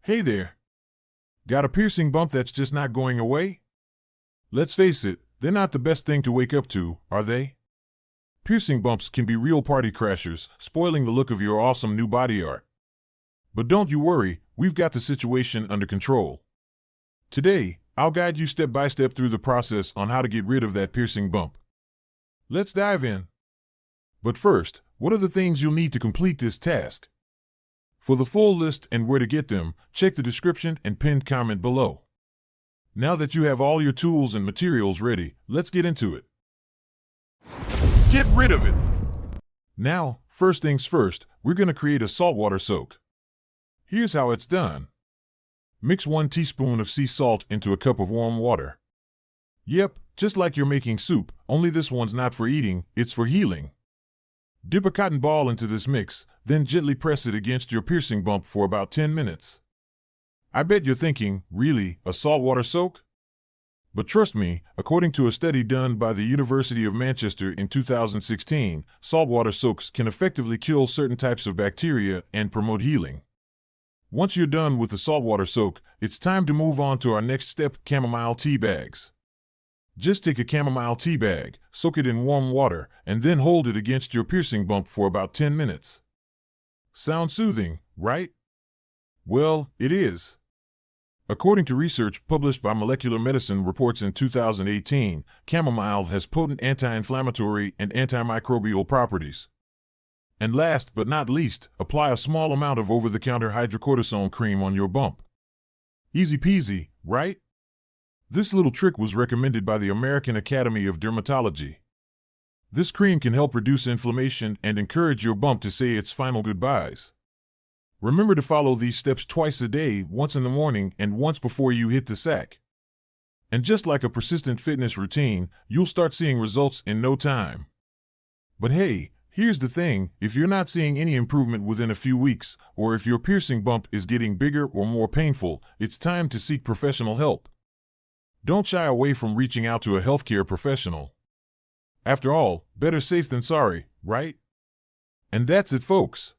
Hey there. Got a piercing bump that's just not going away? Let's face it, they're not the best thing to wake up to, are they? Piercing bumps can be real party crashers, spoiling the look of your awesome new body art. But don't you worry, we've got the situation under control. Today, I'll guide you step by step through the process on how to get rid of that piercing bump. Let's dive in. But first, what are the things you'll need to complete this task? For the full list and where to get them, check the description and pinned comment below. Now that you have all your tools and materials ready, let's get into it. Get rid of it! Now, first things first, we're going to create a saltwater soak. Here's how it's done. Mix 1 teaspoon of sea salt into a cup of warm water. Yep, just like you're making soup, only this one's not for eating, it's for healing. Dip a cotton ball into this mix, then gently press it against your piercing bump for about 10 minutes. I bet you're thinking, really, a saltwater soak? But trust me, according to a study done by the University of Manchester in 2016, saltwater soaks can effectively kill certain types of bacteria and promote healing. Once you're done with the saltwater soak, it's time to move on to our next step, chamomile tea bags. Just take a chamomile tea bag, soak it in warm water, and then hold it against your piercing bump for about 10 minutes. Sounds soothing, right? Well, it is. According to research published by Molecular Medicine reports in 2018, chamomile has potent anti-inflammatory and antimicrobial properties. And last but not least, apply a small amount of over-the-counter hydrocortisone cream on your bump. Easy peasy, right? This little trick was recommended by the American Academy of Dermatology. This cream can help reduce inflammation and encourage your bump to say its final goodbyes. Remember to follow these steps twice a day, once in the morning and once before you hit the sack. And just like a persistent fitness routine, you'll start seeing results in no time. But hey, here's the thing, if you're not seeing any improvement within a few weeks, or if your piercing bump is getting bigger or more painful, it's time to seek professional help. Don't shy away from reaching out to a healthcare professional. After all, better safe than sorry, right? And that's it, folks.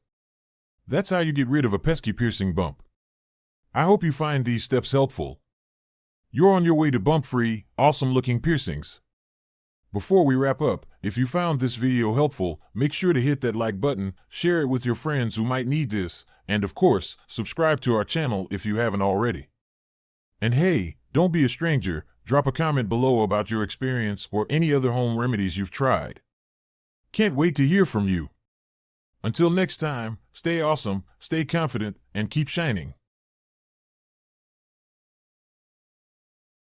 That's how you get rid of a pesky piercing bump. I hope you find these steps helpful. You're on your way to bump-free, awesome-looking piercings. Before we wrap up, if you found this video helpful, make sure to hit that like button, share it with your friends who might need this, and of course, subscribe to our channel if you haven't already. And hey, don't be a stranger, drop a comment below about your experience or any other home remedies you've tried. Can't wait to hear from you. Until next time, stay awesome, stay confident, and keep shining.